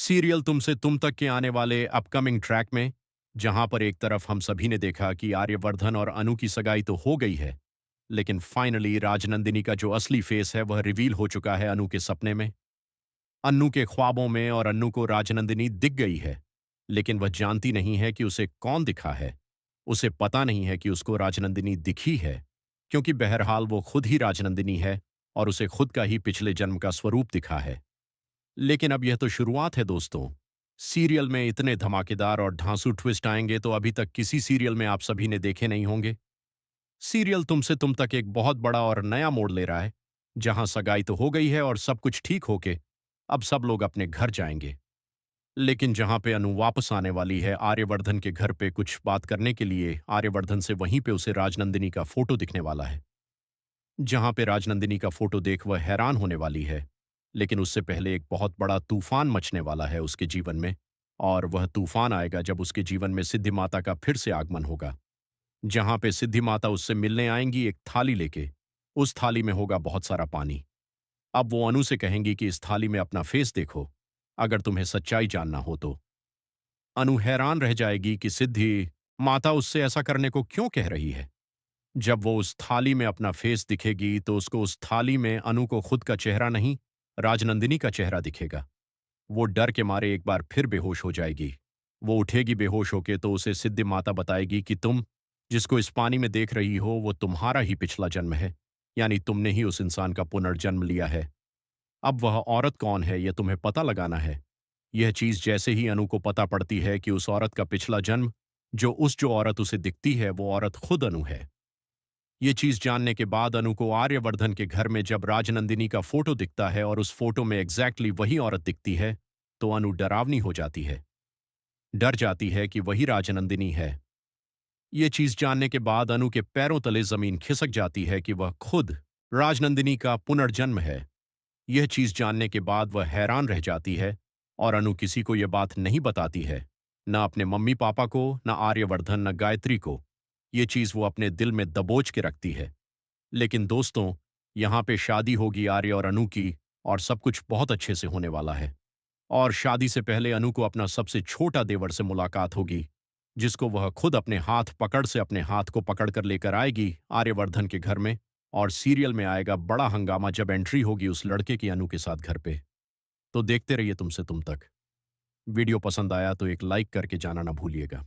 Serial तुमसे तुम तक के आने वाले अपकमिंग ट्रैक में, जहां पर एक तरफ हम सभी ने देखा कि आर्यवर्धन और अनु की सगाई तो हो गई है, लेकिन फाइनली राजनंदिनी का जो असली फेस है वह रिवील हो चुका है अनु के सपने में, अन्नू के ख्वाबों में। और अन्नू को राजनंदिनी दिख गई है, लेकिन वह जानती नहीं है कि उसे कौन दिखा है। उसे पता नहीं है कि उसको राजनंदिनी दिखी है, क्योंकि बहरहाल वो खुद ही राजनंदिनी है और उसे खुद का ही पिछले जन्म का स्वरूप दिखा है। लेकिन अब यह तो शुरुआत है दोस्तों। सीरियल में इतने धमाकेदार और धांसू ट्विस्ट आएंगे तो अभी तक किसी सीरियल में आप सभी ने देखे नहीं होंगे। सीरियल तुमसे तुम तक एक बहुत बड़ा और नया मोड़ ले रहा है, जहां सगाई तो हो गई है और सब कुछ ठीक होके अब सब लोग अपने घर जाएंगे। लेकिन जहां पे अनु वापस आने वाली है आर्यवर्धन के घर पे कुछ बात करने के लिए, आर्यवर्धन से वहीं पे उसे राजनंदिनी का फोटो दिखने वाला है। जहां पे राजनंदिनी का फोटो देख वह हैरान होने वाली है, लेकिन उससे पहले एक बहुत बड़ा तूफान मचने वाला है उसके जीवन में। और वह तूफान आएगा जब उसके जीवन में सिद्धि माता का फिर से आगमन होगा। जहां पे सिद्धि माता उससे मिलने आएंगी एक थाली लेके। उस थाली में होगा बहुत सारा पानी। अब वो अनु से कहेंगी कि इस थाली में अपना फेस देखो, अगर तुम्हें सच्चाई जानना हो तो। अनु हैरान रह जाएगी कि सिद्धि माता उससे ऐसा करने को क्यों कह रही है। जब वो उस थाली में अपना फेस दिखेगी तो उसको उस थाली में अनु को खुद का चेहरा नहीं, राजनंदिनी का चेहरा दिखेगा। वो डर के मारे एक बार फिर बेहोश हो जाएगी। वो उठेगी बेहोश होके तो उसे सिद्धि माता बताएगी कि तुम जिसको इस पानी में देख रही हो वो तुम्हारा ही पिछला जन्म है, यानी तुमने ही उस इंसान का पुनर्जन्म लिया है। अब वह औरत कौन है यह तुम्हें पता लगाना है। यह चीज जैसे ही अनु को पता पड़ती है कि उस औरत का पिछला जन्म, जो औरत उसे दिखती है वो औरत खुद अनु है। ये चीज जानने के बाद अनु को आर्यवर्धन के घर में जब राजनंदिनी का फोटो दिखता है और उस फोटो में एग्जैक्टली वही औरत दिखती है, तो अनु डरावनी हो जाती है। डर जाती है कि वही राजनंदिनी है। ये चीज जानने के बाद अनु के पैरों तले जमीन खिसक जाती है कि वह खुद राजनंदिनी का पुनर्जन्म है। यह चीज जानने के बाद वह हैरान रह जाती है और अनु किसी को यह बात नहीं बताती है, न अपने मम्मी पापा को, न आर्यवर्धन, न गायत्री को। ये चीज वो अपने दिल में दबोच के रखती है। लेकिन दोस्तों, यहाँ पे शादी होगी आर्य और अनु की, और सब कुछ बहुत अच्छे से होने वाला है। और शादी से पहले अनु को अपना सबसे छोटा देवर से मुलाकात होगी, जिसको वह खुद अपने हाथ पकड़ से अपने हाथ को पकड़ कर लेकर आएगी आर्यवर्धन के घर में। और सीरियल में आएगा बड़ा हंगामा जब एंट्री होगी उस लड़के की अनु के साथ घर पे। तो देखते रहिए तुमसे तुम तक। वीडियो पसंद आया तो एक लाइक करके जाना ना भूलिएगा।